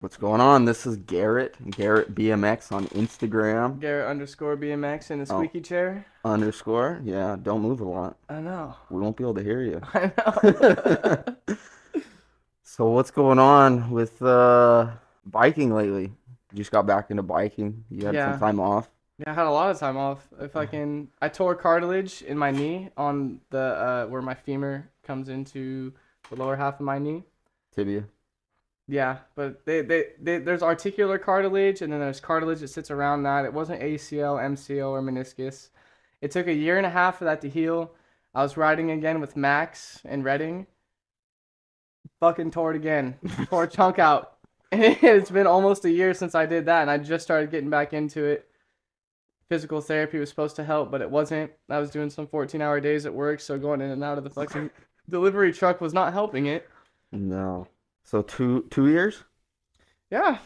What's going on? This is Garrett, Garrett BMX on Instagram. Garrett underscore BMX in the Oh, squeaky chair. underscore. Yeah, don't move a lot. I know. We won't be able to hear you. I know. So what's going on with biking lately? You just got back into biking. You had some Yeah. time off. Yeah, I had a lot of time off. If I tore cartilage in my knee on the where my femur comes into the lower half of my knee. Tibia. Yeah, but there's articular cartilage and then there's cartilage that sits around that. It wasn't ACL, MCL, or meniscus. It took a year and a half for that to heal. I was riding again with Max and Redding. Fucking tore it again. Tore a chunk out. It's been almost a year since I did that, and I just started getting back into it. Physical therapy was supposed to help, but it wasn't. I was doing some 14-hour days at work, so going in and out of the fucking delivery truck was not helping it. No. So two years? Yeah,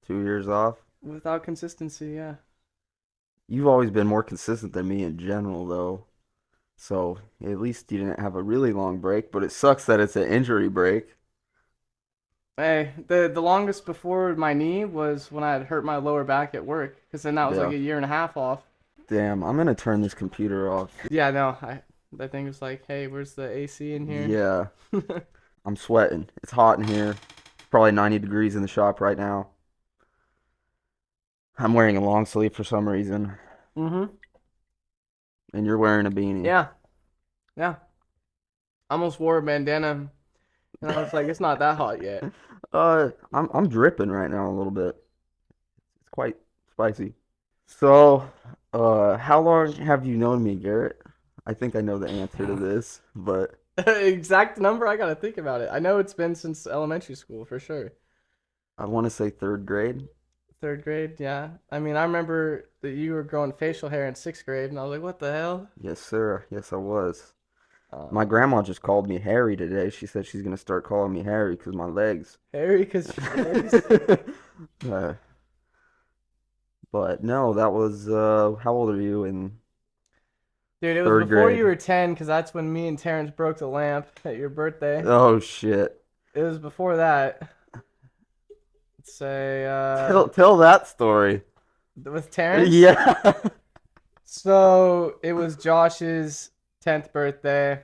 2 years off. without consistency, yeah. You've always been more consistent than me in general, though. So at least you didn't have a really long break, but it sucks that it's an injury break. Hey, the longest before my knee was when I had hurt my lower back at work, because then that was like Yeah. a year and a half off. Damn, I'm gonna turn this computer off. Yeah, no, that thing was like, hey, where's the AC in here? Yeah, I'm sweating. It's hot in here. Probably 90 degrees in the shop right now. I'm wearing a long sleeve for some reason, Mm-hmm. and you're wearing a beanie. Yeah, yeah. I almost wore a bandana, and I was like, it's not that hot yet. I'm dripping right now a little bit. It's quite spicy. So, how long have you known me, Garrett? I think I know the answer to this, but Exact number, I gotta think about it. I know it's been since elementary school for sure. I want to say third grade. Third grade, yeah. I mean, I remember that you were growing facial hair in sixth grade, and I was like, what the hell? Yes, sir. Yes, I was. My Um, grandma just called me Harry today. She said she's gonna start calling me Harry because my legs. Harry, because your legs. uh, but no, that was how old are you in Dude, it was third before you grade? were 10, because that's when me and Terrence broke the lamp at your birthday. Oh shit. It was before that. Let's say, Tell that story. with Terrence. Yeah. So it was Josh's 10th birthday,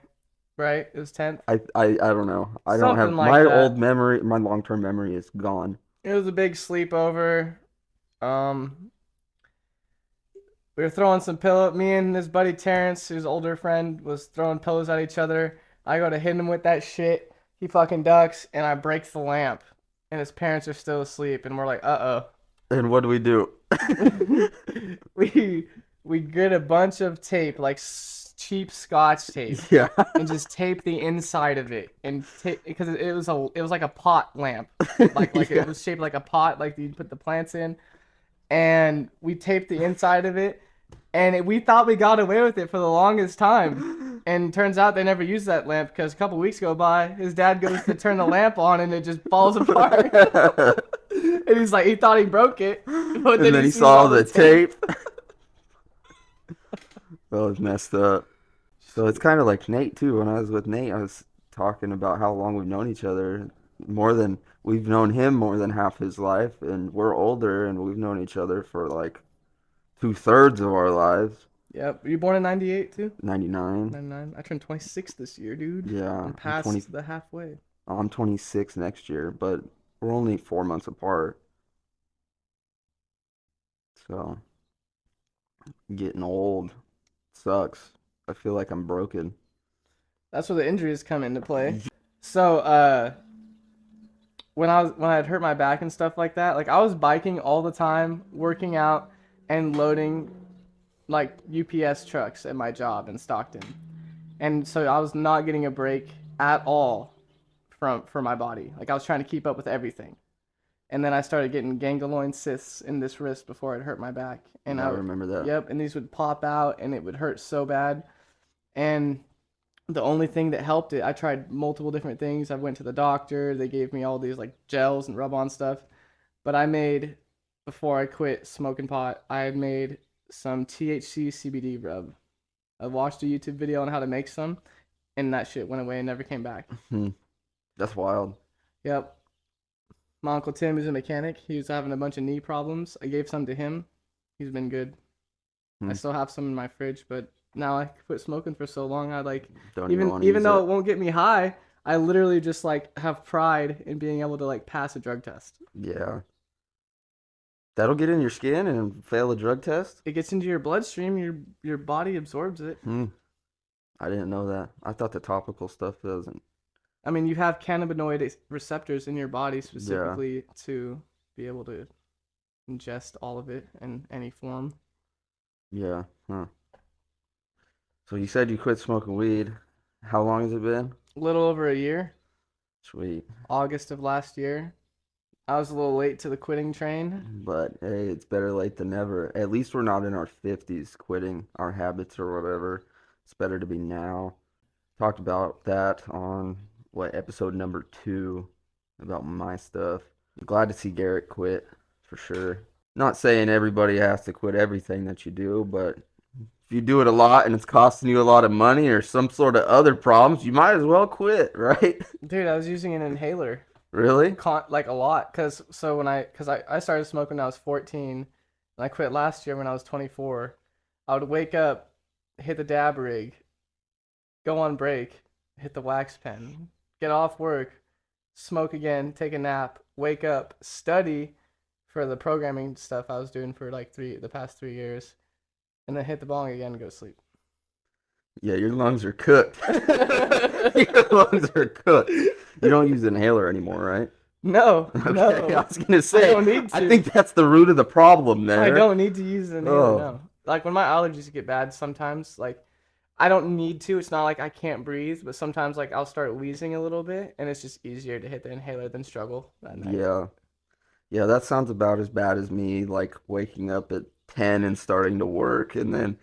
right? It was 10th. I don't know. I don't Something have like my old that. memory, my long-term memory is gone. It was a big sleepover. Um, we were throwing some pillow. Me and his buddy Terrence, his older friend, was throwing pillows at each other. I go to hit him with that shit. He fucking ducks, and I break the lamp. And his parents are still asleep, and we're like, And what do we do? uh-oh. we we get a bunch of tape, like cheap Scotch tape, Yeah. and just tape the inside of it, and because it was like a pot lamp, like it Yeah. was shaped like a pot, like you put the plants in, and we taped the inside of it, and we thought we got away with it for the longest time. And turns out they never used that lamp because a couple weeks go by, his dad goes to turn the lamp on and it just falls apart. And he's like, he thought he broke it, but And then then he he sees saw all the the tape. tape. That was messed up. So it's kind of like Nate too. When I was with Nate, I was talking about how long we've known each other. More than we've known him more than half his life, and we're older, and we've known each other for like 2/3 of our lives. Yep. Were you born in 98 too? 99. 99. I turned 26 this year, dude. Yeah, I'm I'm 20. past the halfway. I'm 26 next year, but we're only 4 months apart. So getting old sucks. I feel like I'm broken. That's where the injuries come into play. So, when I had hurt my back and stuff like that, like I was biking all the time, working out and loading like UPS trucks at my job in Stockton. And so I was not getting a break at all for my body. Like I was trying to keep up with everything. And then I started getting ganglion cysts in this wrist before it hurt my back. And Yeah, I remember that. yep, and these would pop out and it would hurt so bad. And the only thing that helped it, I tried multiple different things. I went to the doctor. They gave me all these like gels and rub on stuff. But I made, before I quit smoking pot, I had made some THC CBD rub. I watched a YouTube video on how to make some, and that shit went away and never came back. Hmm. That's wild. Yep. My uncle Tim is a mechanic. He was having a bunch of knee problems. I gave some to him. He's been good. I Hmm. still have some in my fridge, but now I quit smoking for so long. I like Don't even even want to even use though it. it won't get me high, I literally just like have pride in being able to like pass a drug test. Yeah. That'll get in your skin and fail a drug test? It gets into your bloodstream, your body absorbs it. Hmm. I didn't know that. I thought the topical stuff doesn't. I mean, you have cannabinoid receptors in your body Yeah. specifically to be able to ingest all of it in any form. Yeah. Huh. So you said you quit smoking weed. How long has it been? A little over a year, Sweet. August of last year. I was a little late to the quitting train. But hey, it's better late than never. At least we're not in our 50s quitting our habits or whatever. It's better to be now. Talked about that on what episode number 2 about my stuff. I'm glad to see Garrett quit for sure. Not saying everybody has to quit everything that you do, but if you do it a lot and it's costing you a lot of money or some sort of other problems, you might as well quit, right? Dude, I was using an inhaler Really? like a lot because I started smoking when I was 14 and I quit last year when I was 24. I would wake up, hit the dab rig, go on break, hit the wax pen, get off work, smoke again, take a nap, wake up, study for the programming stuff I was doing for like the past 3 years, and then hit the bong again and go to sleep. Yeah, your lungs are cooked. Your lungs are cooked. You don't use an inhaler anymore, right? No, Okay, I no, was gonna I say, don't need I to. think that's the root of the problem I there. don't need to use an inhaler. Oh, No, like when my allergies get bad, sometimes like I don't need to. It's not like I can't breathe, but sometimes like I'll start wheezing a little bit, and it's just easier to hit the inhaler than struggle that night. yeah. Yeah, that sounds about as bad as me, like waking up at 10 and starting to work and then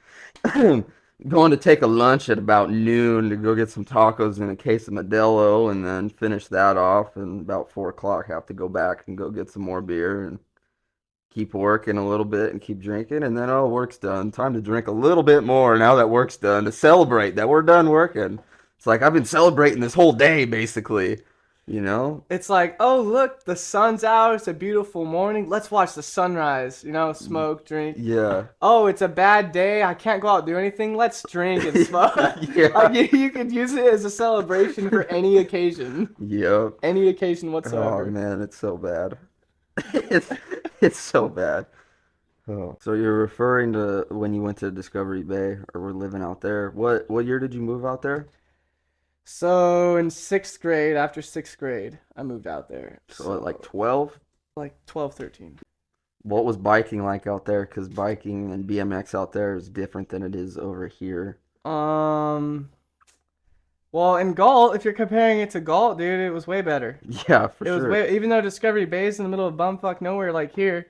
going to take a lunch at about noon to go get some tacos and a case of Modelo and then finish that off and about 4 o'clock have to go back and go get some more beer and keep working a little bit and keep drinking and then oh work's done. Time to drink a little bit more now that work's done to celebrate that we're done working. It's like I've been celebrating this whole day basically, you know? It's like, oh look, the sun's out. It's a beautiful morning. Let's watch the sunrise. Smoke, drink. Yeah. Oh, it's a bad day. I can't go out and do anything. Let's drink and smoke. Yeah. Like you could use it as a celebration for any occasion, Yep. any occasion Oh whatsoever. man, it's so bad. It's it's so bad. Oh. So you're referring to when you went to Discovery Bay or were living out there. What year did you move out there? So in sixth grade, after sixth grade, I moved out there. So at like So 12? like 12, 13. What was biking like out there? Because biking and BMX out there is different than it is over here. Um, well, in Galt, if you're comparing it to Galt, dude, it was way better. Yeah, for It was sure. way, even though Discovery Bay is in the middle of bumfuck nowhere like here,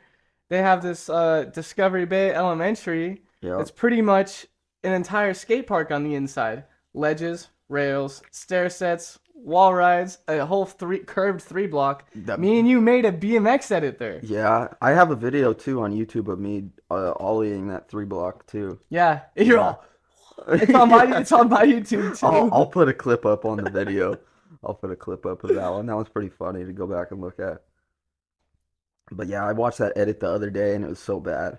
they have this Discovery Bay Elementary Yeah. that's pretty much an entire skate park on the inside. Ledges, rails, stair sets, wall rides, a whole curved 3 block. That, Me and you made a BMX edit there. yeah, I have a video too on YouTube of me ollieing that 3 block too. Yeah, you're Yeah. all. It's on my YouTube I'll too. put a clip up on the video. I'll put a clip up of that one. That was pretty funny to go back and look at. But yeah, I watched that edit the other day and it was so bad.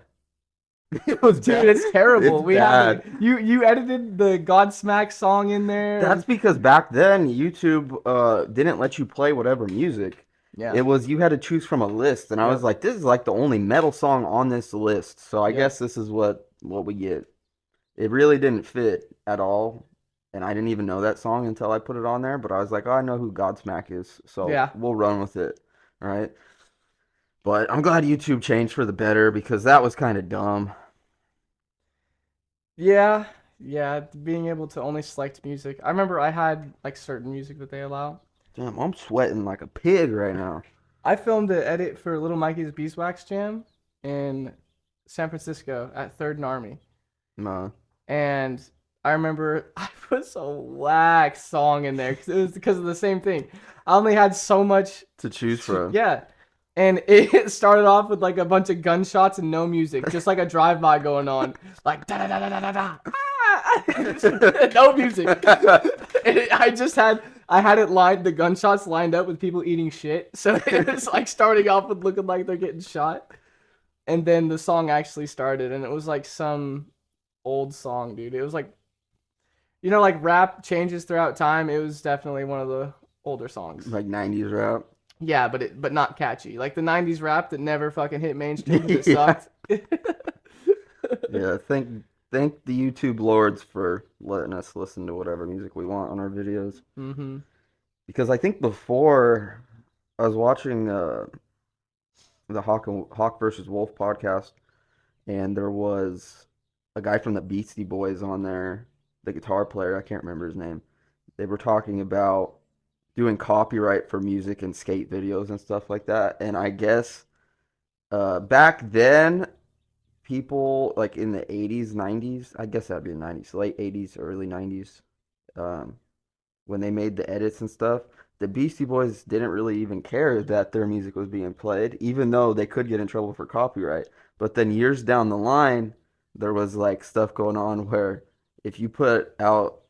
It was Dude, bad. it's terrible. It's We have bad. you edited the Godsmack song in there That's and because back then YouTube didn't let you play whatever music. yeah. It was you had to choose from a list, and I was Yep. like, this is like the only metal song on this list. So I Yep. guess this is what we get. It really didn't fit at all, and I didn't even know that song until I put it on there. But I was like, oh, I know who Godsmack is, so Yeah. we'll run with it, all right? But I'm glad YouTube changed for the better because that was kind of dumb. Yeah. Yeah, being able to only select music. I remember I had like certain music that they allow. Damn, I'm sweating like a pig right now. I filmed an edit for Little Mikey's Beeswax Jam in San Francisco at 3rd and Army. Nah. And I remember I put some whack song in there because it was because of the same thing. I only had so much To choose from. yeah. And it started off with like a bunch of gunshots and no music, just like a drive-by going on, like da da da da da da da, no music. And I I had it lined, the gunshots lined up with people eating shit. So it was like starting off with looking like they're getting shot. And then the song actually started, and it was like some old song, dude. It was like, like rap changes throughout time. It was definitely one of the older songs. Like 90s rap. Yeah, but not catchy. Like the 90s rap that never fucking hit mainstream because it Yeah. sucked. Yeah, thank the YouTube lords for letting us listen to whatever music we want on our videos. Mm-hmm. Because I think before I was watching the Hawk versus Wolf podcast, and there was a guy from the Beastie Boys on there, the guitar player. I can't remember his name. They were talking about doing copyright for music and skate videos and stuff like that. And I guess back then, people like in the 80s, 90s, I guess that'd be the 90s, late 80s, early 90s, um, when they made the edits and stuff, the Beastie Boys didn't really even care that their music was being played, even though they could get in trouble for copyright. But then years down the line, there was like stuff going on where if you put out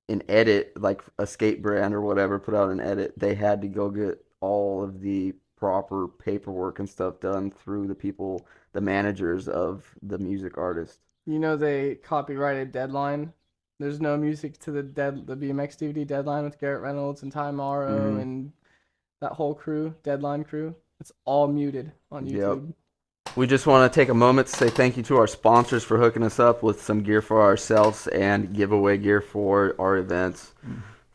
an edit, like a skate brand or whatever, put out an edit, they had to go get all of the proper paperwork and stuff done through the people, the managers of the music artist. They copyrighted Deadline. There's no music to the BMX DVD Deadline with Garrett Reynolds and Ty Morrow Hmm. and that whole crew, Deadline crew. It's all muted on Yep. YouTube. We just want to take a moment to say thank you to our sponsors for hooking us up with some gear for ourselves and giveaway gear for our events.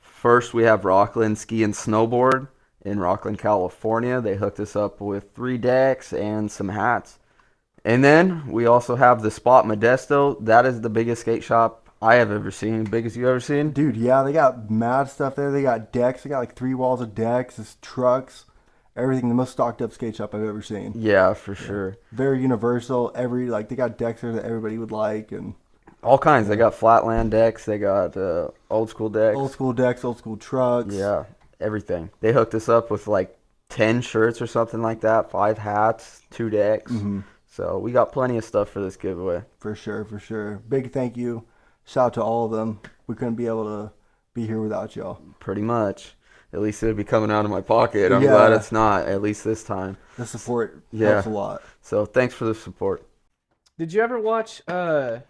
First, we have Rocklin Ski and Snowboard in Rocklin, California. They hooked us up with 3 decks and some hats. And then we also have the Spot Modesto. That is the biggest skate shop I have ever seen. Biggest you ever seen? Dude, yeah, they got mad stuff there. They got decks. They got like 3 walls of decks, there's trucks, everything. The most stocked up skate shop I've ever seen. Yeah, for Yeah, sure. very universal. They got decks there that everybody would like, and All kinds. They yeah, got flatland decks. They got old school decks. old school decks, old school trucks. Yeah, everything. They hooked us up with like 10 shirts or something like that, 5 hats, 2 decks. Mm-hmm. So we got plenty of stuff for this giveaway. For sure, for sure. Big thank you, shout out to all of them. We couldn't be able to be here without y'all. Pretty much. At least it would be coming out of my pocket. I'm glad Yeah, it's not, at least this time. the support Yeah. helps a lot. So thanks for the support. Did you ever watch what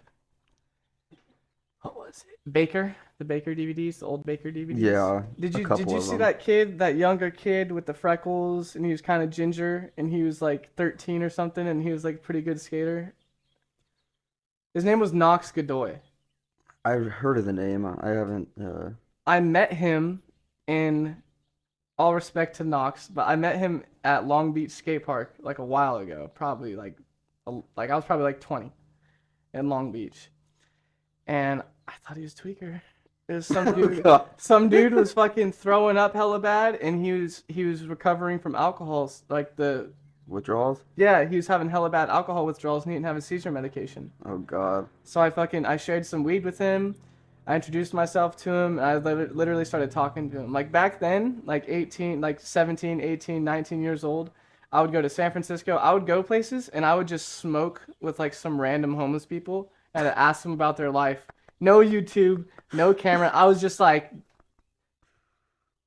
was it? Baker, the Baker DVDs, the old Baker DVDs. Yeah, Did a you couple of see them. that kid, that younger kid with the freckles, and he was kind of ginger, and he was like 13 or something, and he was like a pretty good skater. His name was Knox Godoy. I've heard of the name. I haven't. I met him in all respect to Knox, but I met him at Long Beach Skate Park like a while ago, probably like I was probably like 20 in Long Beach, and I thought he was tweaker. It was some Oh, dude. God. Some dude was fucking throwing up hella bad, and he was recovering from alcohol, like Withdrawals? yeah, he was having hella bad alcohol withdrawals, and he didn't have his seizure medication. Oh, God. So I shared some weed with him. I introduced myself to him, and I literally started talking to him. Like back then, like 18, like 17, 18, 19 years old, I would go to San Francisco. I would go places, and I would just smoke with like some random homeless people and I'd ask them about their life. No YouTube, no camera. I was just like,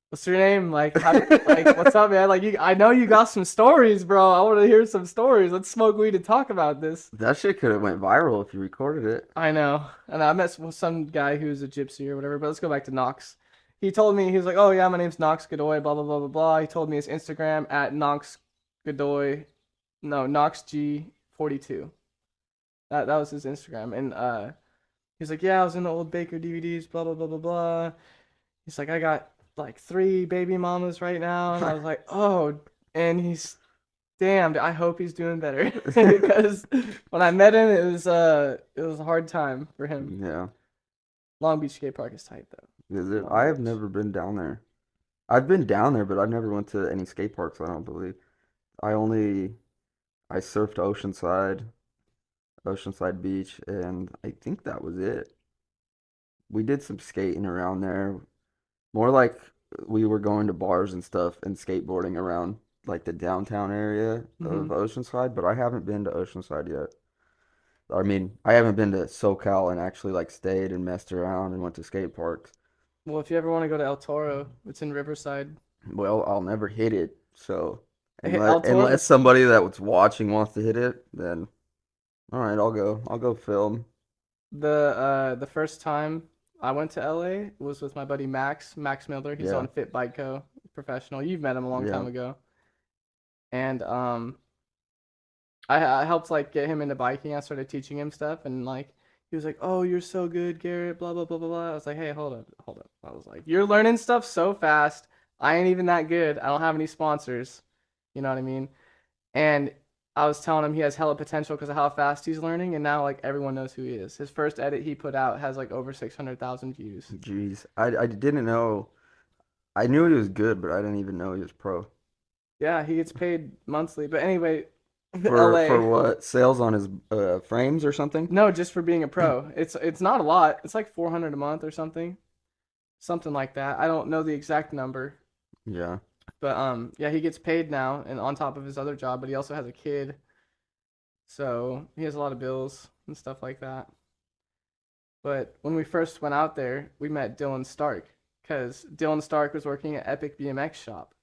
"What's your name? Like, like, what's up, man? Like, I know you got some stories, bro. I want to hear some stories. Let's smoke weed and talk about this." That shit could have went viral if you recorded it. I know. And I met some guy who's a gypsy or whatever, but let's go back to Knox. He told me, he was like, "Oh, yeah, my name's Knox Godoy, blah, blah, blah, blah, blah." He told me his Instagram at Knox Godoy, no, KnoxG42. That was his Instagram. And he's like, "Yeah, I was in the old Baker DVDs, blah, blah, blah, blah, blah." He's like, "I got like 3 baby mamas right now." And I was like, "Oh," and he's, damned. I hope he's doing better because when I met him, it was a hard time for him. Yeah. Long Beach Skate Park is tight though. Is it? Long I have Beach. never been down there. I've been down there, but I've never went to any skate parks, I don't believe. I only I surfed Oceanside Beach, and I think that was it. We did some skating around there. More like we were going to bars and stuff and skateboarding around like the downtown area of Hmm. Oceanside, but I haven't been to Oceanside yet. I mean, I haven't been to SoCal and actually like stayed and messed around and went to skate parks. Well, if you ever want to go to El Toro, it's in Riverside. Well, I'll never hit it. So El Toro, unless somebody that was watching wants to hit it, then all right, I'll go. I'll go film. the first time I went to LA was with my buddy Max Miller. He's Yeah. on Fit Bike Co. Professional. You've met him a long Yeah. time ago. And I helped like get him into biking. I started teaching him stuff, and like he was like, "Oh, you're so good, Garrett." Blah blah blah blah blah. I was like, "Hey, hold up, hold up." I was like, "You're learning stuff so fast. I ain't even that good. I don't have any sponsors. You know what I mean?" And I was telling him he has hella potential because of how fast he's learning, and now like everyone knows who he is. His first edit he put out has like over 600,000 views. Jeez. I didn't know. I knew he was good, but I didn't even know he was pro. Yeah, he gets paid monthly. But anyway, For LA. what? Sales on his frames or something? No, just for being a pro. It's not a lot. It's like 400 a month or something like that. I don't know the exact number, Yeah. but yeah, he gets paid now, and on top of his other job, but he also has a kid, so he has a lot of bills and stuff like that. But when we first went out there, we met Dylan Stark because Dylan Stark was working at Epic BMX shop,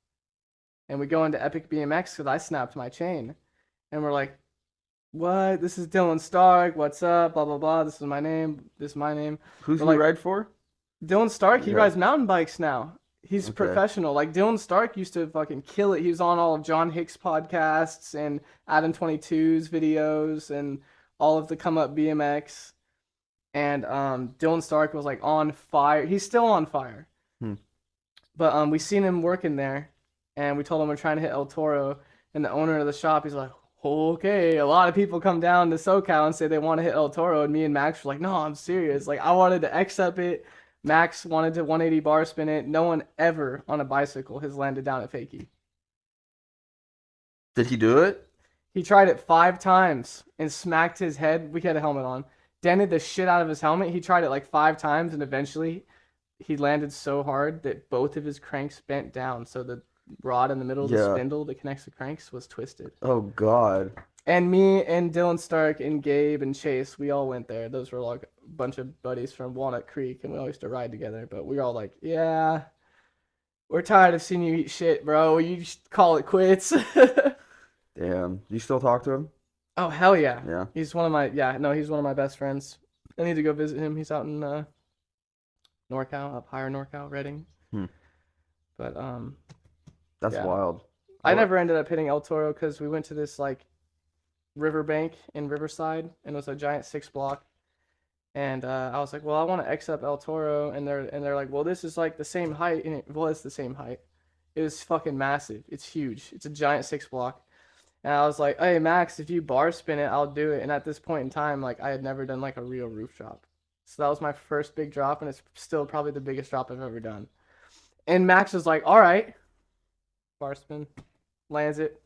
and we go into Epic BMX because I snapped my chain, and we're like, "What? This is Dylan Stark. What's up? Blah blah blah. This is my name. This is my name." Who's We're he like, ride for? Dylan Stark, he Yeah. rides mountain bikes now. He's Okay. professional. Like Dylan Stark used to fucking kill it. He was on all of John Hicks podcasts and Adam 22's videos and all of the Come Up BMX. And Dylan Stark was like on fire. He's still on fire. Hmm. But we seen him working there, and we told him we're trying to hit El Toro. And the owner of the shop, he's like, okay. A lot of people come down to SoCal and say they want to hit El Toro, and me and Max were like, no, I'm serious. Like I wanted to X up it. Max wanted to 180 bar spin it. No one ever on a bicycle has landed down at Fakie. Did he do it? He tried it 5 times and smacked his head. We had a helmet on. Dented the shit out of his helmet. He tried it like 5 times, and eventually he landed so hard that both of his cranks bent down. So the rod in the middle of the Yeah. spindle that connects the cranks was twisted. Oh God. And me and Dylan Stark and Gabe and Chase, we all went there. Those were like a bunch of buddies from Walnut Creek, and we all used to ride together. But we were all like, yeah, we're tired of seeing you eat shit, bro. You just call it quits. Damn. Do you still talk to him? Oh, hell yeah. Yeah. He's one of my, yeah, no, he's one of my best friends. I need to go visit him. He's out in NorCal, up higher NorCal, Redding. Hmm. But, That's yeah. wild. I never ended up hitting El Toro because we went to this, like, riverbank in Riverside, and it was a giant 6 block. And I was like, well, I want to X up El Toro, and they're like, well, this is like the same height, and well, it's the same height. It was fucking massive. It's huge. It's a giant 6 block. And I was like, hey Max, if you bar spin it, I'll do it. And at this point in time, like I had never done like a real roof drop, so that was my first big drop, and it's still probably the biggest drop I've ever done. And Max was like, all right, bar spin, lands it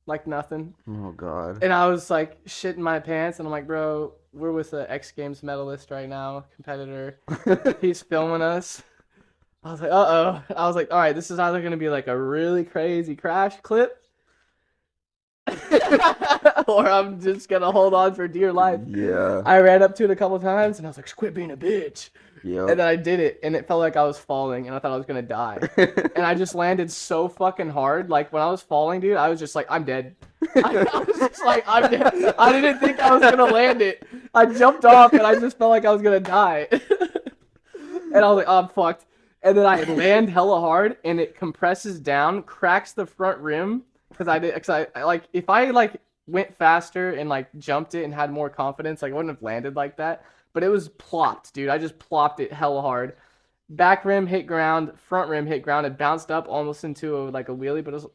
like nothing. Oh God. And I was like shitting my pants, and I'm like, bro, we're with an X Games medalist right now, competitor. He's filming us. I was like, uh-oh. I was like, all right, this is either going to be like a really crazy crash clip or I'm just going to hold on for dear life. Yeah. I ran up to it a couple times, and I was like, quit being a bitch. Yep. And then I did it, and it felt like I was falling, and I thought I was going to die. And I just landed so fucking hard. Like, when I was falling, dude, I was just like, I'm dead. I was just like, I'm dead. I didn't think I was going to land it. I jumped off, and I just felt like I was going to die. And I was like, oh, I'm fucked. And then I land hella hard, and it compresses down, cracks the front rim. Because I like, if I like went faster and like jumped it and had more confidence, like I wouldn't have landed like that. But it was plopped, dude. I just plopped it hella hard. Back rim hit ground, front rim hit ground. It bounced up almost into like a wheelie, but it was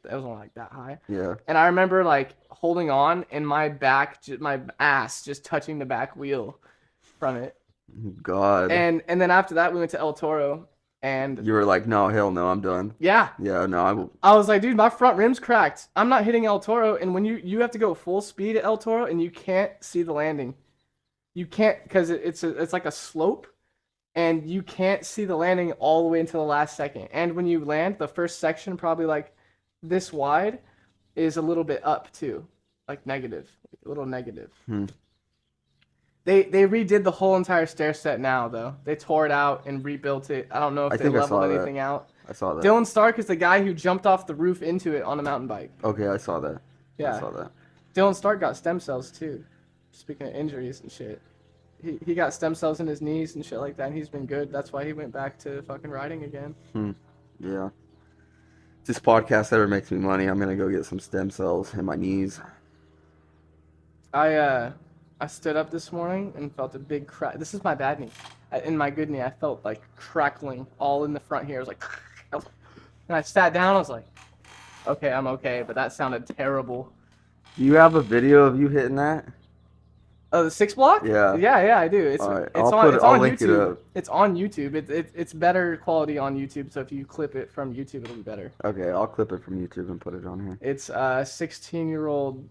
only like that high. Yeah. And I remember like holding on, and my ass just touching the back wheel from it. God. And then after that, we went to El Toro, and You were like, no, hell no, I'm done. yeah, Yeah, no, I will. I was like, dude, my front rim's cracked. I'm not hitting El Toro. And when you have to go full speed at El Toro, and you can't see the landing. You can't, because it's like a slope, and you can't see the landing all the way until the last second. And when you land, the first section, probably like this wide, is a little bit up too, like negative, a little negative. They redid the whole entire stair set now though. They tore it out and rebuilt it. I don't know if I they think I leveled saw that. anything out. I saw that. Dylan Stark is the guy who jumped off the roof into it on a mountain bike. Okay, I saw that. I Yeah. saw that. Dylan Stark got stem cells too. Speaking of injuries and shit. He got stem cells in his knees and shit like that, and he's been good. That's why he went back to fucking riding again. Yeah. If this podcast ever makes me money, I'm gonna go get some stem cells in my knees. I stood up this morning and felt a big crack. This is my bad knee. In my good knee, I felt like crackling all in the front here. I was like, and I sat down. I was like, okay, I'm okay, but that sounded terrible. Do you have a video of you hitting that? Oh, the 6 block? Yeah. Yeah, I do. It's All right, it's I'll on link it YouTube. up. It's on YouTube. It's better quality on YouTube. So if you clip it from YouTube, it'll be better. Okay, I'll clip it from YouTube and put it on here. It's 16-year-old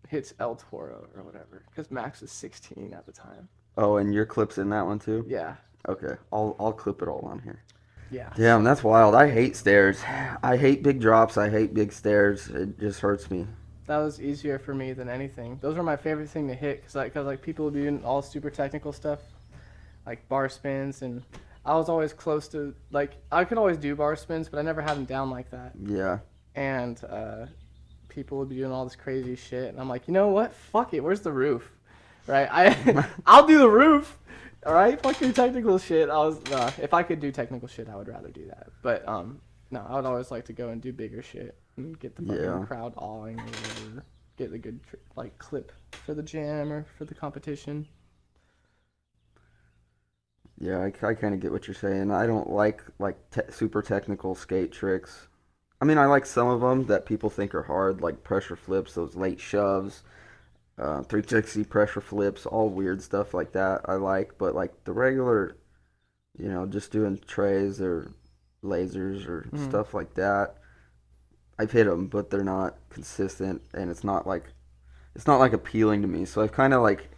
hits El Toro or whatever, because Max was 16 at the time. Oh, and your clip's in that one too? Yeah. Okay, I'll clip it all on here. Yeah. Damn, that's wild. I hate stairs. I hate big drops. I hate big stairs. It just hurts me. That was easier for me than anything. Those were my favorite thing to hit, cause people would be doing all super technical stuff, like bar spins, and I was always close to, like, I could always do bar spins, but I never had them down like that. Yeah. And people would be doing all this crazy shit, and I'm like, you know what? Fuck it. Where's the roof? Right? I'll do the roof. All right. Fuck your technical shit. If I could do technical shit, I would rather do that. But no, I would always like to go and do bigger shit and get the fucking crowd awing or whatever. Get the good clip for the jam or for the competition. Yeah, I kind of get what you're saying. I don't like super technical skate tricks. I mean, I like some of them that people think are hard, like pressure flips, those late shoves, 360 pressure flips, all weird stuff like that. I like, but like the regular, just doing trays or lasers or stuff like that. I've hit them, but they're not consistent, and it's not like appealing to me. So I've kind of like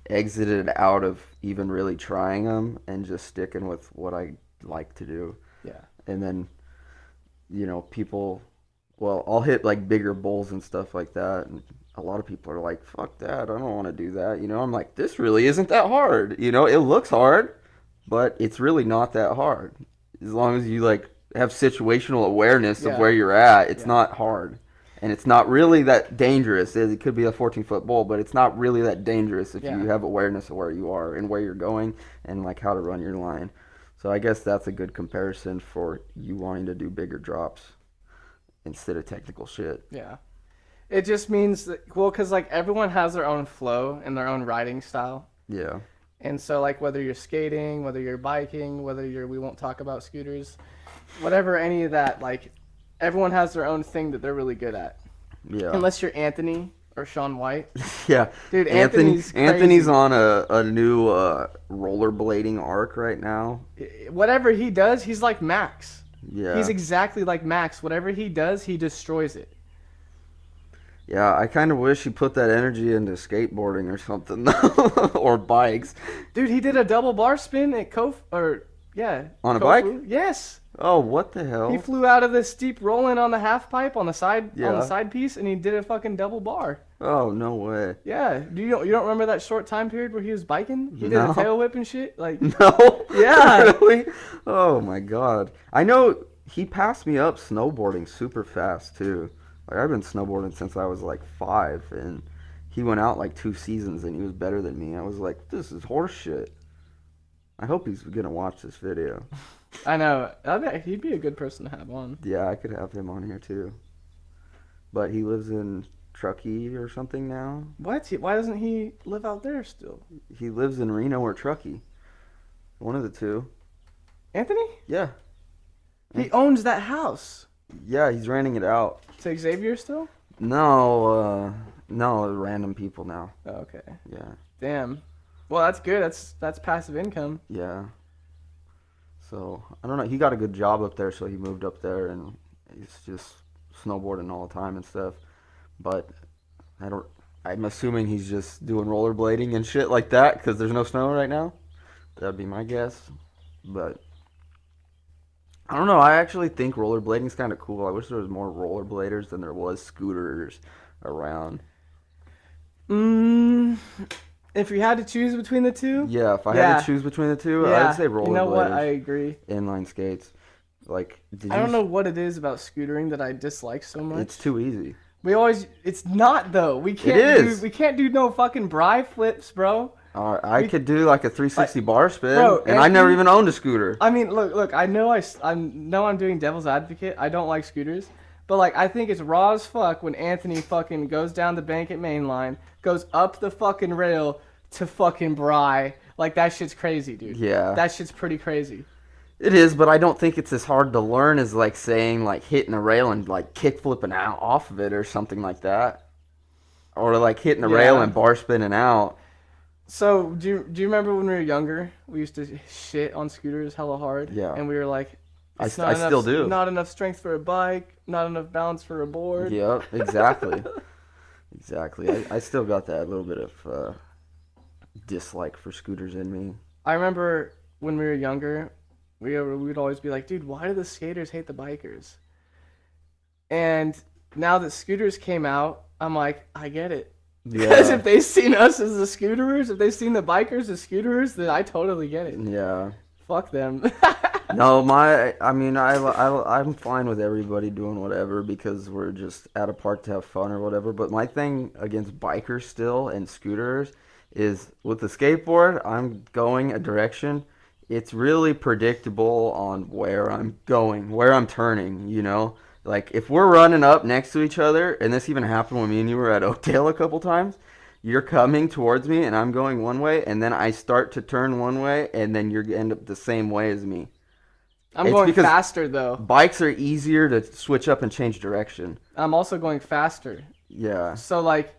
exited out of even really trying them and just sticking with what I like to do. Yeah. And then, I'll hit like bigger bowls and stuff like that, and a lot of people are like, "Fuck that! I don't want to do that." I'm like, "This really isn't that hard." It looks hard, but it's really not that hard. As long as you like have situational awareness of where you're at, it's not hard. And it's not really that dangerous. It could be a 14-foot bowl, but it's not really that dangerous if you have awareness of where you are and where you're going and like how to run your line. So I guess that's a good comparison for you wanting to do bigger drops instead of technical shit. Yeah. It just means that, because like everyone has their own flow and their own riding style. Yeah. And so like whether you're skating, whether you're biking, we won't talk about scooters, whatever, any of that, like everyone has their own thing that they're really good at. Yeah. Unless you're Anthony or Sean White. Yeah. Dude, Anthony's on a new rollerblading arc right now. Whatever he does, he's like Max. Yeah. He's exactly like Max. Whatever he does, he destroys it. Yeah, I kind of wish he put that energy into skateboarding or something, or bikes. Dude, he did a double bar spin at On a Kofu. bike? Yes. Oh, what the hell? He flew out of this steep roll-in on the half pipe on the side Yeah. on the side piece, and he did a fucking double bar. Oh, no way. Yeah. You don't remember that short time period where he was biking? He did No. a tail whip and shit? Like, No. Yeah. Really? Oh my God. I know he passed me up snowboarding super fast too. Like I've been snowboarding since I was like 5, and he went out like 2 seasons and he was better than me. I was like, this is horse shit. I hope he's gonna watch this video. I know. I bet he'd be a good person to have on. Yeah, I could have him on here too. But he lives in Truckee or something now. What? Why doesn't he live out there still? He lives in Reno or Truckee. One of the two. Anthony? Yeah. He owns that house. Yeah, he's renting it out. To Xavier still? No, random people now. Oh, okay. Yeah. Damn. Well, that's good. That's passive income. Yeah. So, I don't know. He got a good job up there, so he moved up there, and he's just snowboarding all the time and stuff. But I'm assuming he's just doing rollerblading and shit like that because there's no snow right now. That'd be my guess. But I don't know. I actually think rollerblading's kind of cool. I wish there was more rollerbladers than there was scooters around. If you had to choose between the two, Yeah, if I had yeah, to choose between the two, I'd yeah. say You know what? I rollerbladers, agree. inline skates. Like, did I you? don't know what it is about scootering that I dislike so It's much. too easy. It's not though. It is. We can't do no fucking bri flips, bro. I We could do like a like, 360 bar spin, bro, and I never Anthony. even owned a scooter. I mean, look. I know I know I'm doing devil's advocate. I don't like scooters, but like I think it's raw as fuck when Anthony fucking goes down the bank at Mainline, goes up the fucking rail to fucking Bry. Like that shit's crazy, dude. Yeah. That shit's pretty crazy. It is, but I don't think it's as hard to learn as like saying like hitting a rail and like kick flipping out off of it or something like that, or like hitting a rail Yeah. and bar spinning out. So do you remember when we were younger? We used to shit on scooters hella hard. Yeah. And we were like, I it's not enough, still do. not enough strength for a bike, not enough balance for a board. Yep, exactly, exactly. I still got that little bit of dislike for scooters in me. I remember when we were younger, we'd always be like, dude, why do the skaters hate the bikers? And now that scooters came out, I'm like, I get it. Because Yeah, if they've seen us as the scooterers, if they've seen the bikers as scooterers, then I totally get it. yeah. Fuck them. No, I mean, I'm fine with everybody doing whatever because we're just at a park to have fun or whatever. But my thing against bikers still and scooters is with the skateboard, I'm going a direction. It's really predictable on where I'm going, where I'm turning, you know? Like if we're running up next to each other, and this even happened when me and you were at Oakdale a couple times, you're coming towards me and I'm going one way, and then I start to turn one way, and then you end up the same way as me. I'm It's going because faster though. bikes are easier to switch up and change direction. I'm also going faster. Yeah. So like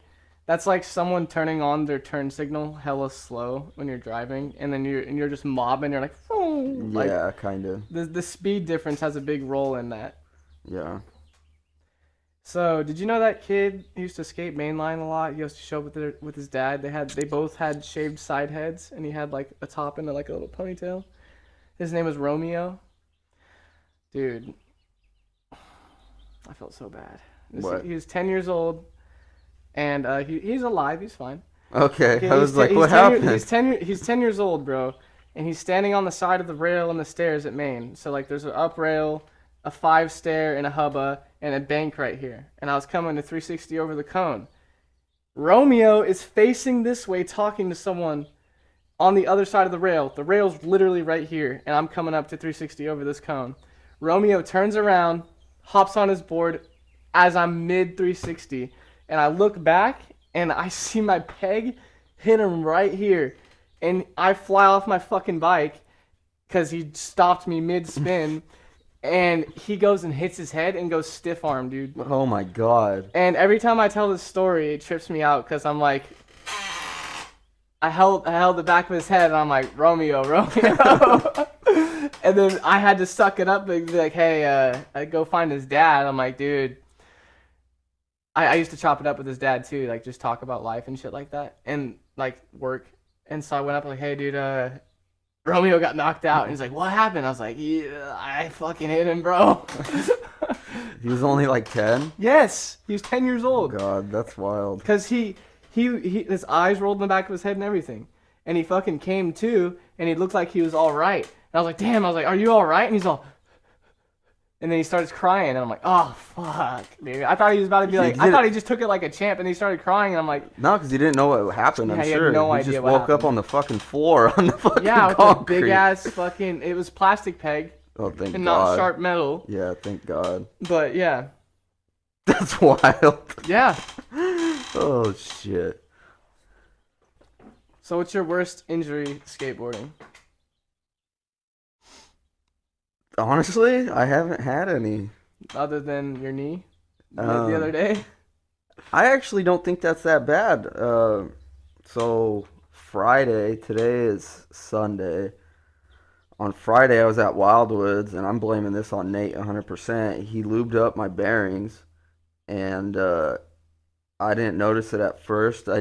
that's like someone turning on their turn signal hella slow when you're driving, and then you're just mobbing. You're like, "Phoom." Like Yeah, kind of. the speed difference has a big role in that. Yeah. So did you know that kid used to skate mainline a lot? He used to show up with his dad. They both had shaved side heads, and he had like a top and like a little ponytail. His name was Romeo. Dude, I felt so bad. What? He was 10 years old, and he's alive. He's fine. Okay. Okay, I was like, what happened? He's 10 years old, bro, and he's standing on the side of the rail and the stairs at Maine. So like, there's an up rail, a 5-stair, and a hubba, and a bank right here. And I was coming to 360 over the cone. Romeo is facing this way, talking to someone on the other side of the rail. The rail's literally right here, and I'm coming up to 360 over this cone. Romeo turns around, hops on his board as I'm mid 360, and I look back and I see my peg hit him right here, and I fly off my fucking bike because he stopped me mid spin, and he goes and hits his head and goes stiff arm, dude. Oh my God. And every time I tell this story, it trips me out because I'm like, I held the back of his head, and I'm like, Romeo, Romeo. And then I had to suck it up and be like, hey, I go find his dad. I'm like, dude. I used to chop it up with his dad too, like just talk about life and shit like that, and like work. And so I went up like, hey, dude, Romeo got knocked out. And he's like, what happened? I was like, yeah, I fucking hit him, bro. He was only like 10? Yes, he was 10 years Oh old. God, that's wild. Cause he his eyes rolled in the back of his head and everything, and he fucking came to, and he looked like he was all right. And I was like, damn. I was like, are you all right? And he's all, and then he starts crying, and I'm like, oh fuck, dude. I thought he was about to be like, I thought he just took it like a champ, and he started crying, and I'm like, No, because he didn't know what happened, I'm Yeah, he had sure. no He idea just what woke up happened. on the fucking floor on the fucking yeah, with concrete. a big ass fucking, it was plastic peg Oh, thank and God. not sharp metal, Yeah, thank God. but yeah, That's wild. yeah. Oh, shit. So what's your worst injury skateboarding? Honestly, I haven't had any. Other than your knee the Um, other day? I actually don't think that's that bad. So Friday, today is Sunday. On Friday, I was at Wildwoods, and I'm blaming this on Nate 100%. He lubed up my bearings, and I didn't notice it at first. I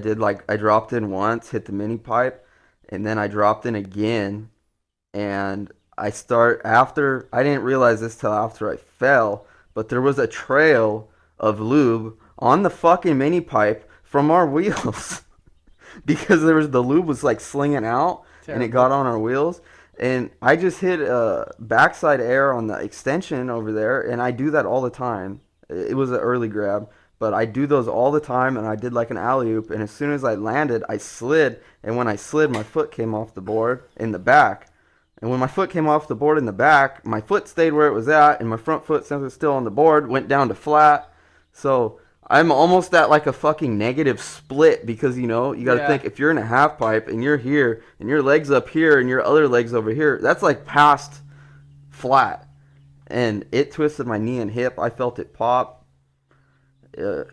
dropped in once, hit the mini pipe, and then I dropped in again, and I didn't realize this till after I fell, but there was a trail of lube on the fucking mini pipe from our wheels. because the lube was like slinging out and it got Terrible. on our wheels. And I just hit backside air on the extension over there, and I do that all the time. It was an early grab, but I do those all the time, and I did like an alley oop. And as soon as I landed, I slid, and when I slid, my foot came off the board in the back. And when my foot came off the board in the back, my foot stayed where it was at, and my front foot, since it's still on the board, went down to flat. So I'm almost at like a fucking negative split because you got to Yeah. think if you're in a half pipe and you're here and your legs up here and your other legs over here, that's like past flat. And it twisted my knee and hip. I felt it pop. Uh,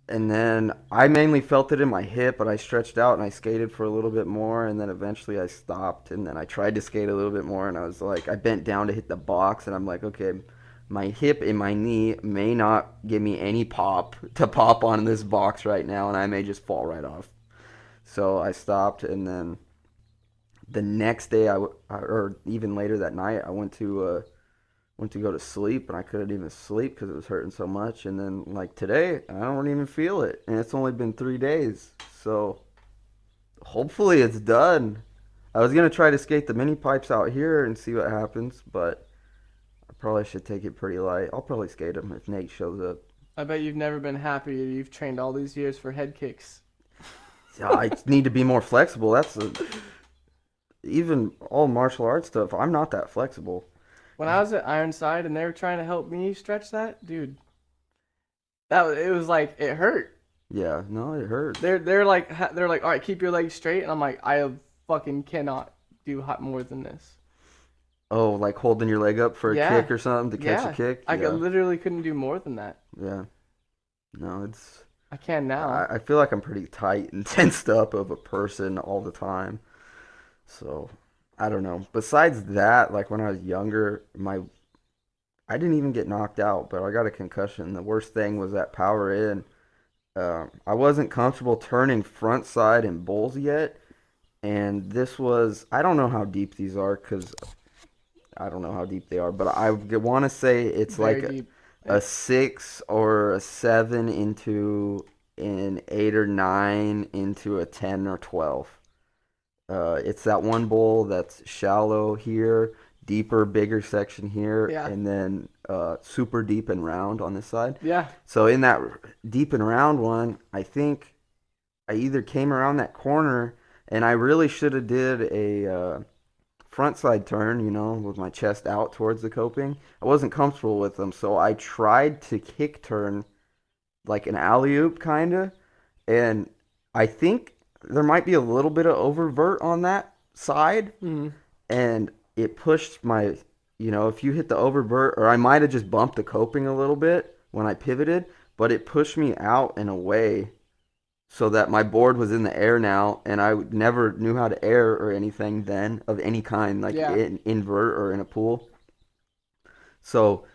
and then I mainly felt it in my hip, but I stretched out and I skated for a little bit more, and then eventually I stopped, and then I tried to skate a little bit more, and I was like, I bent down to hit the box, and I'm like, okay, my hip and my knee may not give me any pop to pop on this box right now, and I may just fall right off. So I stopped, and then the next day, or even later that night, I went to go to sleep, and I couldn't even sleep because it was hurting so much. And then like today, I don't even feel it, and it's only been 3 days. So hopefully it's done. I was gonna try to skate the mini pipes out here and see what happens, but I probably should take it pretty light. I'll probably skate them if Nate shows up. I bet you've never been happier. You've trained all these years for head kicks. Yeah, I need to be more flexible. Even all martial arts stuff. I'm not that flexible. When I was at Ironside and they were trying to help me stretch that, dude, it was like it hurt. Yeah, no, it hurts. They're like, all right, keep your legs straight, and I'm like, I fucking cannot do hot more than this. Oh, like holding your leg up for a Yeah, kick or something to catch a yeah. kick. I Yeah, literally couldn't do more than that. yeah. No, it's. I can now. I feel like I'm pretty tight and tensed up of a person all the time. So I don't know. Besides that, like when I was younger, I didn't even get knocked out, but I got a concussion. The worst thing was that power in. I wasn't comfortable turning front side in bowls yet, and this was I don't know how deep these are because I don't know how deep they are, but I want to say it's Very like deep. a 6 or a 7 into an 8 or 9 into a 10 or 12. It's that one bowl that's shallow here, deeper, bigger section here, Yeah. and then super deep and round on this side. Yeah. So in that deep and round one, I think I either came around that corner and I really should have did a front side turn, with my chest out towards the coping. I wasn't comfortable with them, so I tried to kick turn like an alley oop kind of, and I think there might be a little bit of oververt on that side, Mhm. and it pushed my, if you hit the oververt, or I might have just bumped the coping a little bit when I pivoted, but it pushed me out and away so that my board was in the air now, and I never knew how to air or anything then of any kind, like Yeah. in invert or in a pool. So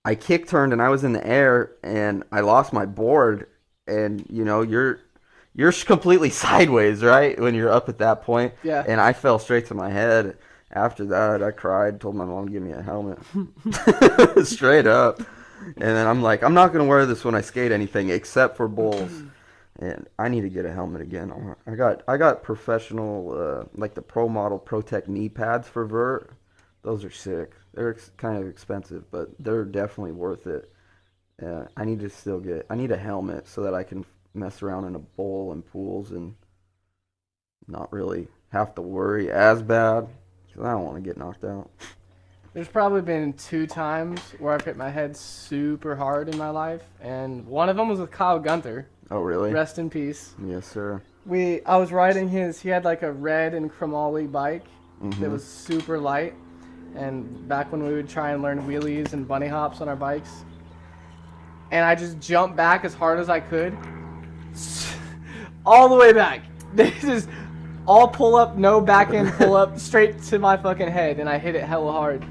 I kick turned and I was in the air and I lost my board, and you're completely sideways, right? When you're up at that point, Yeah. and I fell straight to my head. After that, I cried, told my mom to give me a helmet, straight up. And then I'm like, I'm not gonna wear this when I skate anything except for bowls. And I need to get a helmet again. I got professional like the Pro Model Protect knee pads for vert. Those are sick. They're kind of expensive, but they're definitely worth it. I need a helmet so that I can mess around in a bowl and pools and not really have to worry as bad because I don't want to get knocked out. There's probably been 2 times where I've hit my head super hard in my life, and one of them was with Kyle Gunther. Oh, really? Rest in peace. Yes, sir. I was riding he had like a red and chromoly bike that was super light, and back when we would try and learn wheelies and bunny hops on our bikes, and I just jumped back as hard as I could, all the way back. This is all pull up, no back end pull up, straight to my fucking head, and I hit it hella hard.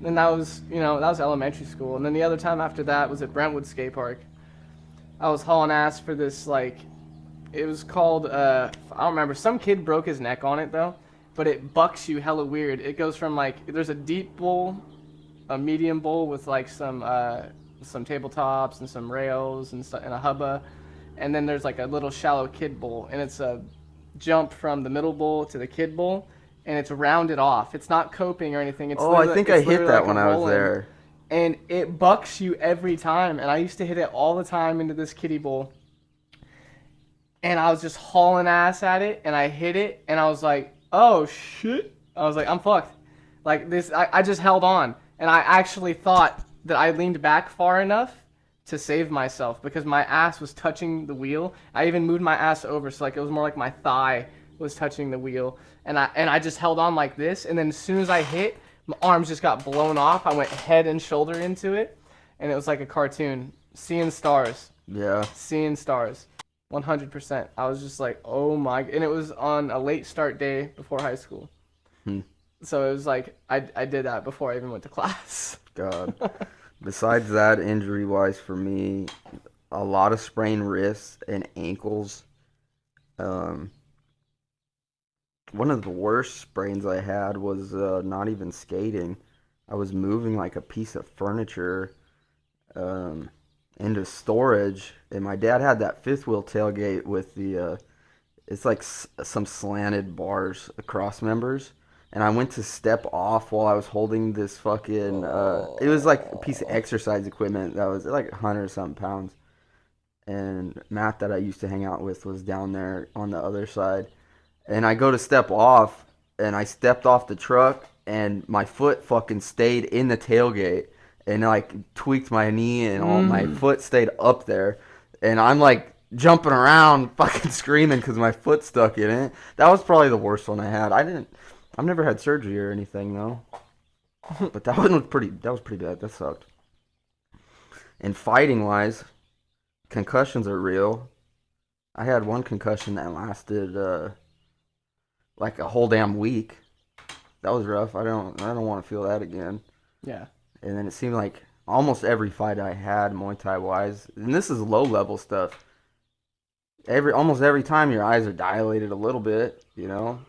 And that was elementary school. And then the other time after that was at Brentwood Skate Park. I was hauling ass for this, like, it was called, I don't remember. Some kid broke his neck on it, though. But it bucks you hella weird. It goes from, like, there's a deep bowl, a medium bowl with, like, some tabletops and some rails and a hubba. And then there's, like, a little shallow kid bowl. And it's a jump from the middle bowl to the kid bowl, and it's rounded off. It's not coping or anything. Oh, I think I It's hit literally that like a when I was roll-in, there. and it bucks you every time. And I used to hit it all the time into this kiddie bowl, and I was just hauling ass at it, and I hit it, and I was like, oh shit. I was like, I'm fucked. Like this, I just held on, and I actually thought that I leaned back far enough to save myself because my ass was touching the wheel. I even moved my ass over, so like it was more like my thigh was touching the wheel, and I just held on like this, and then as soon as I hit, my arms just got blown off. I went head and shoulder into it, and it was like a cartoon, seeing stars, Yeah. seeing stars. 100%. I was just like, oh my, and it was on a late start day before high school. Hmm. So it was like I did that before I even went to class. God. Besides that, injury wise for me, a lot of sprained wrists and ankles. Um, One of the worst sprains I had was not even skating. I was moving like a piece of furniture um, into storage, and my dad had that fifth wheel tailgate with it's like some slanted bars across members. And I went to step off while I was holding this fucking, it was like a piece of exercise equipment that was like 100 something pounds. And Matt, that I used to hang out with, was down there on the other side. And I go to step off, and I stepped off the truck, and my foot fucking stayed in the tailgate, and like tweaked my knee, and all my foot stayed up there, and I'm like jumping around, fucking screaming because my foot stuck in it. That was probably the worst one I had. I've never had surgery or anything though, but that one was pretty. That was pretty bad. That sucked. And fighting wise, concussions are real. I had one concussion that lasted like a whole damn week. That was rough. I don't want to feel that again. Yeah. And then it seemed like almost every fight I had Muay Thai wise, and this is low level stuff. Almost every time your eyes are dilated a little bit, you know.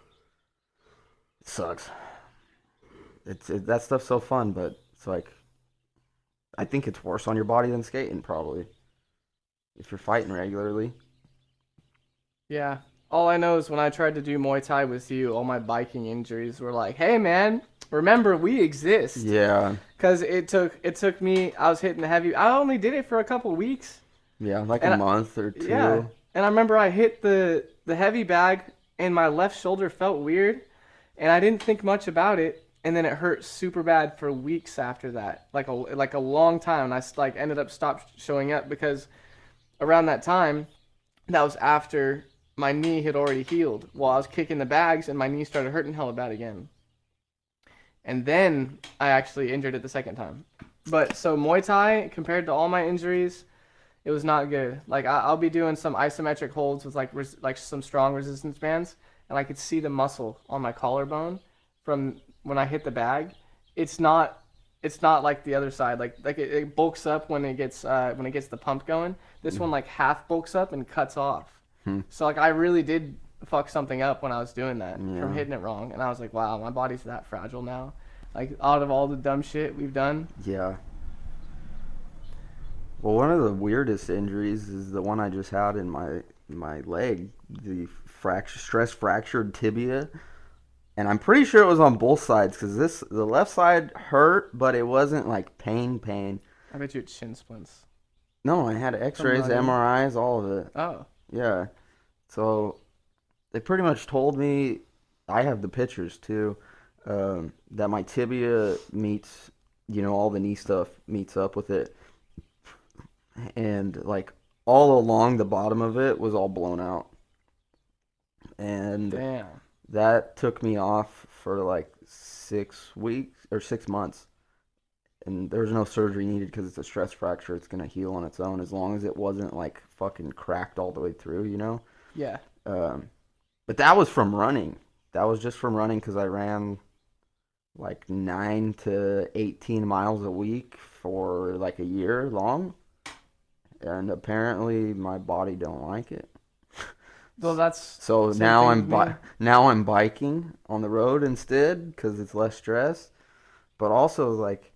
It sucks. That stuff's so fun, but it's like I think it's worse on your body than skating probably if you're fighting regularly. Yeah. All I know is when I tried to do Muay Thai with you, all my biking injuries were like, "Hey man, remember we exist." Yeah. Cuz it took me, I was hitting the heavy. I only did it for a couple weeks. Yeah, like And a month or two. yeah. And I remember I hit the heavy bag and my left shoulder felt weird and I didn't think much about it and then it hurt super bad for weeks after that. Like a long time and I like ended up stopped showing up because around that time that was after my knee had already healed while I was kicking the bags and my knee started hurting hella bad again. And then I actually injured it the second time. But so Muay Thai, compared to all my injuries, it was not good. Like I'll be doing some isometric holds with like some strong resistance bands, and I could see the muscle on my collarbone from when I hit the bag. It's not it's not like the other side. It bulks up when it gets the pump going. This one like half bulks up and cuts off. Hmm. So like I really did fuck something up when I was doing that Yeah. from hitting it wrong, and I was like, wow, my body's that fragile now. Like out of all the dumb shit we've done. Yeah. Well, one of the weirdest injuries is the one I just had in my leg, the stress fractured tibia, and I'm pretty sure it was on both sides because the left side hurt, but it wasn't like pain. I bet you it's shin splints. No, I had X-rays, running. MRIs, all of it. Oh. Yeah. So they pretty much told me, I have the pictures too, that my tibia meets, all the knee stuff meets up with it. And like all along the bottom of it was all blown out. And Damn. that took me off for like 6 weeks or 6 months. And there was no surgery needed because it's a stress fracture. It's going to heal on its own as long as it wasn't like fucking cracked all the way through. Yeah. But that was from running. That was just from running because I ran like 9 to 18 miles a week for like a year long. And apparently my body don't like it. Well, that's So same now thing with me. now I'm biking on the road instead because it's less stress. But also like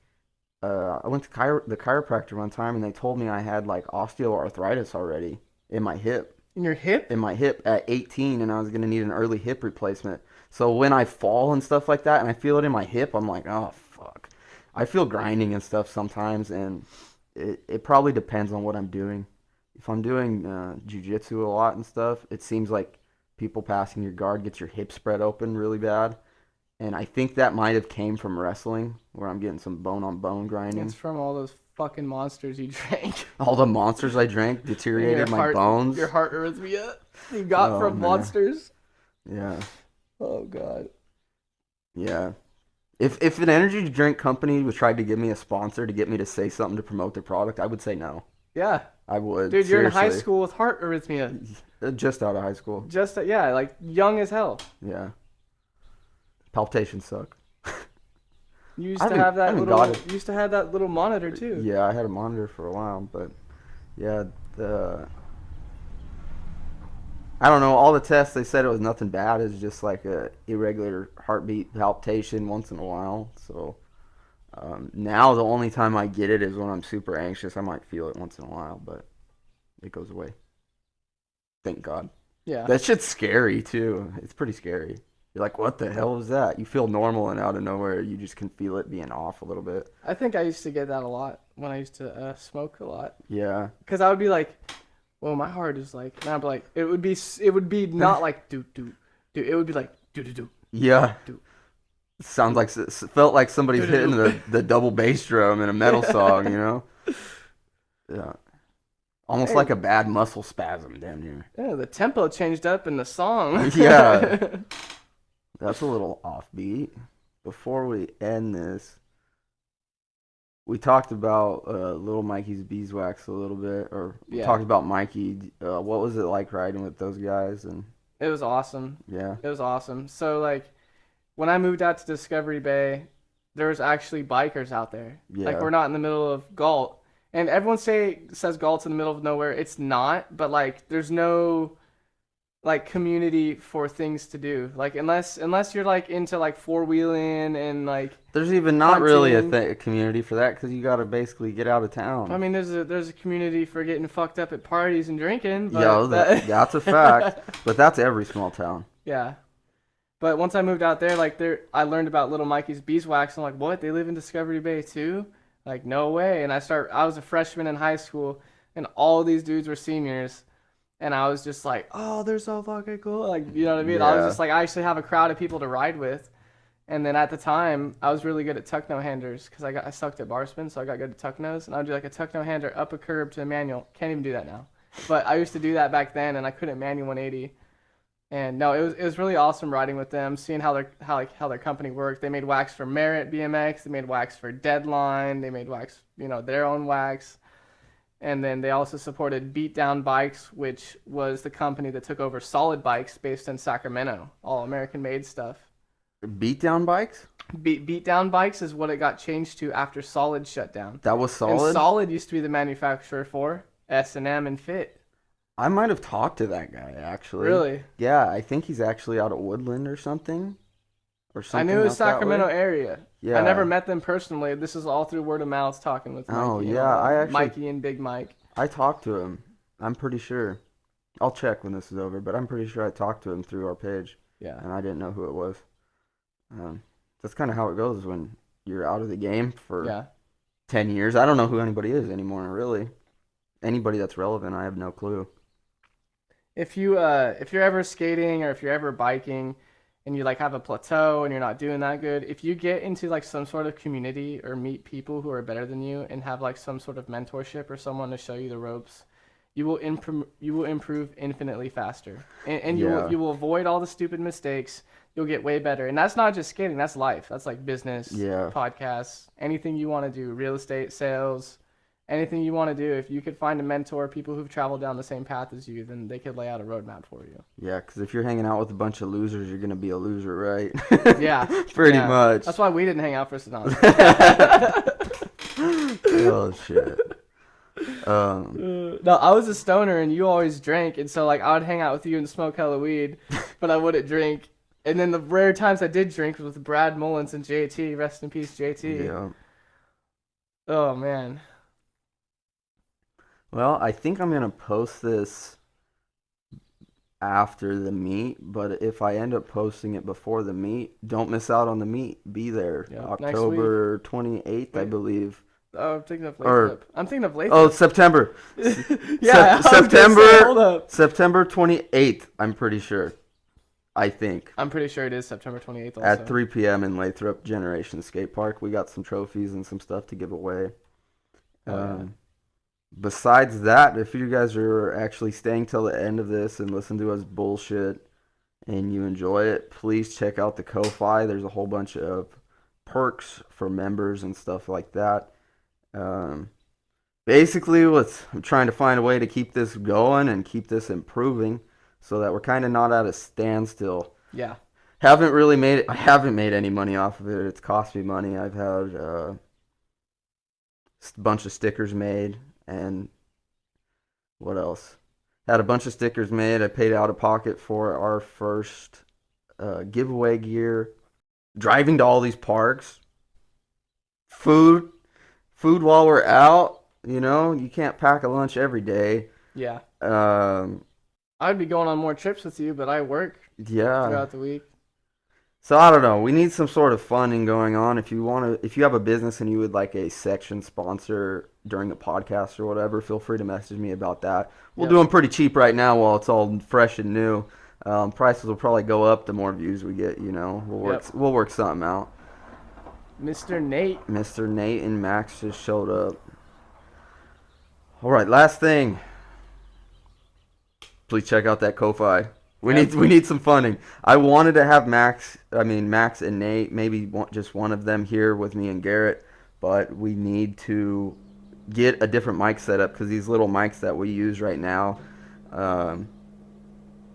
I went to the chiropractor one time and they told me I had like osteoarthritis already in my hip. In your hip? in my hip at 18, and I was gonna need an early hip replacement. So when I fall and stuff like that, and I feel it in my hip, I'm like, oh fuck. I feel grinding and stuff sometimes, and it probably depends on what I'm doing. If I'm doing jujitsu a lot and stuff, it seems like people passing your guard gets your hip spread open really bad. And I think that might have came from wrestling, where I'm getting some bone on bone It's grinding. from all those fucking monsters you drank. All the monsters I drank And deteriorated my bones. your heart arrhythmia you got Oh from man, monsters. yeah, Oh god. yeah. If an energy drink company was tried to give me a sponsor to get me to say something to promote their product, I would say no. Yeah. I would, Dude, you're in high seriously. school with heart arrhythmia. Just out of high school. Just yeah, like young as hell. Yeah. Palpitations suck. You used to have I that haven't little got it. you used to have that little monitor too. Yeah, I had a monitor for a while, but yeah, the I don't know. All the tests they said it was nothing bad. It's just like a irregular heartbeat palpitation once in a while. So now the only time I get it is when I'm super anxious. I might feel it once in a while, but it goes away. Thank God. Yeah. That shit's scary too. It's pretty scary. You're like, what the hell was that? You feel normal, and out of nowhere, you just can feel it being off a little bit. I think I used to get that a lot when I used to smoke a lot. Yeah. Cuz I would be like, well, my heart is like, and I'd be like, it would be not like do do do. It would be like do do do Yeah. do. Sounds like felt like somebody's hitting Do-do-do. the double bass drum in a metal song, you know? Yeah. Almost Hey, like a bad muscle spasm, damn near. yeah, the tempo changed up in the song. Yeah. That's a little offbeat. Before we end this, we talked about little Mikey's beeswax a little bit, or we Yeah. talked about Mikey. What was it like riding with those guys? And It was awesome. yeah, It was awesome. So like when I moved out to Discovery Bay, there was actually bikers out there. Like yeah. we're not in the middle of Galt. And everyone says Galt's in the middle of nowhere. It's not, but like there's no like community for things to do. Like unless you're like into like four-wheeling and like There's even not really a hunting. community for that because you got to basically get out of I town. mean, there's a community for getting fucked up at parties and drinking, Yeah, but that that's a fact. But that's every small town. yeah. But once I moved out there, like I learned about Little Mikey's beeswax. I'm like, what? They live in Discovery Bay too? Like, no way. And I was a freshman in high school, and all these dudes were seniors, and I was just like, oh, they're so fucking cool. Like, you know what I mean? I was Yeah. just like, I actually have a crowd of people to ride with. And then at the time, I was really good at tuck no handers because I sucked at bar spin, so I got good at tuck nose, and I'd do like a tuck no hander up a curb to a manual. Can't even do that now, but I used to do that back then, and I couldn't manual 180. And no, it was really awesome riding with them, seeing how their company worked. They made wax for Merit BMX, they made wax for Deadline, they made wax, their own wax. And then they also supported Beatdown Bikes, which was the company that took over Solid Bikes based in Sacramento, all American made stuff. Beatdown bikes? Beatdown Bikes is what it got changed to after Solid shut down. That was And solid. Solid used to be the manufacturer for S&M and Fit. I might have talked to that guy actually. Really? Yeah, I think he's actually out of Woodland or something. Or I knew something it was out that Sacramento way. area. Yeah. I never met them personally. This is all through word of mouth talking with Mikey. Oh, and yeah, all that. I actually- Mikey and Big Mike. I talked to him. I'm pretty sure. I'll check when this is over, but I'm pretty sure I talked to him through our page, Yeah. and I didn't know who it was. That's kind of how it goes when you're out of the game for Yeah. 10 years. I don't know who anybody is anymore, really. Anybody that's relevant, I have no clue. If you're ever skating or if you're ever biking and you like have a plateau and you're not doing that good, if you get into like some sort of community or meet people who are better than you and have like some sort of mentorship or someone to show you the ropes, you will improve infinitely faster. And Yeah. you will avoid all the stupid mistakes. You'll get way better. And that's not just skating, that's life. That's like business, Yeah. podcasts, anything you want to do, real estate, sales, anything you want to do. If you could find a mentor, people who've traveled down the same path as you, then they could lay out a roadmap for you. Yeah, because if you're hanging out with a bunch of losers, you're going to be a loser, right? Yeah. Pretty Yeah. much. That's why we didn't hang out for so long. Oh, shit. No, I was a stoner and you always drank, and so like I would hang out with you and smoke hella weed, but I wouldn't drink. And then the rare times I did drink was with Brad Mullins and JT. Rest in peace, JT. Yeah. Oh man. Well, I think I'm going to post this after the meet, but if I end up posting it before the meet, don't miss out on the meet. Be there. Yep. Next week. October 28th, I Wait. believe. Oh, I'm thinking of Or- Lathrop. I'm thinking of Lathrop. Oh, September. Yeah, I was gonna September. say, hold up. September 28th, I'm pretty sure. I think. I'm pretty sure it is September 28th also. At 3 p.m. in Lathrop Generation Skate Park. We got some trophies and some stuff to give away. Oh, yeah. Besides that, if you guys are actually staying till the end of this and listen to us bullshit and you enjoy it, please check out the Ko-Fi. There's a whole bunch of perks for members and stuff like that. Basically, I'm trying to find a way to keep this going and keep this improving so that we're kind of not at a standstill. Yeah. I haven't made any money off of it. It's cost me money. I've had a bunch of stickers made, and what else? Had a bunch of stickers made. I paid out of pocket for our first giveaway gear. Driving to all these parks. Food while we're out. You know, you can't pack a lunch every day. Yeah. Um, I'd be going on more trips with you, but I work yeah. throughout the week. So I don't know. We need some sort of funding going on. If you have a business and you would like a section sponsor during the podcast or whatever, feel free to message me about that. We'll do them pretty cheap right now while it's all fresh and new. Prices will probably go up the more views we get. You know, we'll work something out. Mr. Nate and Max just showed up. All right, last thing. Please check out that Ko-Fi. We need some funding. I wanted to have Max and Nate, maybe just one of them here with me and Garrett, but we need to get a different mic setup because these little mics that we use right now,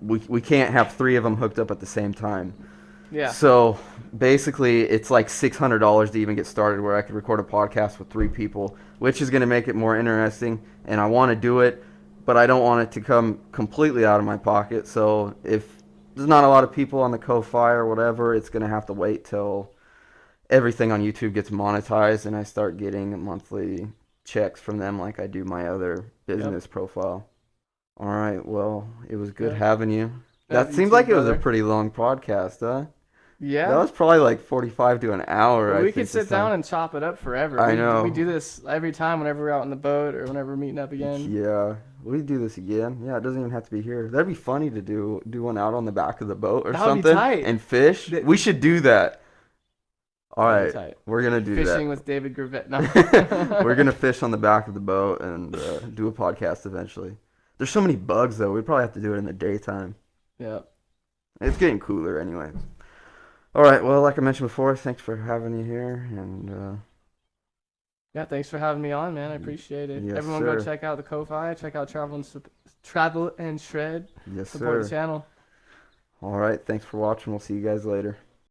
we can't have 3 of them hooked up at the same time. Yeah. So basically, it's like $600 to even get started where I could record a podcast with 3 people, which is going to make it more interesting, and I want to do it. But I don't want it to come completely out of my pocket. So if there's not a lot of people on the Ko-Fi or whatever, it's going to have to wait till everything on YouTube gets monetized and I start getting monthly checks from them like I do my other business profile. All right. Well, it was good having you. That seemed like it was a pretty long podcast, huh? Yeah. That was probably like 45 to an hour. Well, we could sit down and chop it up forever. I know. We do this every time whenever we're out on the boat or whenever we're meeting up again. Yeah. We do this again. Yeah, it doesn't even have to be here. That'd be funny to do one out on the back of the boat or something. That'd be tight. And fish. We should do that. All right. Tight. We're going to do that. Fishing with David Gravett. No. We're going to fish on the back of the boat and do a podcast eventually. There's so many bugs, though. We'd probably have to do it in the daytime. Yeah. It's getting cooler anyways. All right. Well, like I mentioned before, thanks for having you here. And yeah, thanks for having me on, man. I appreciate it. Yes, Everyone go check out the Ko-Fi. Check out Travel and Shred. Yes, Support sir. the channel. All right. Thanks for watching. We'll see you guys later.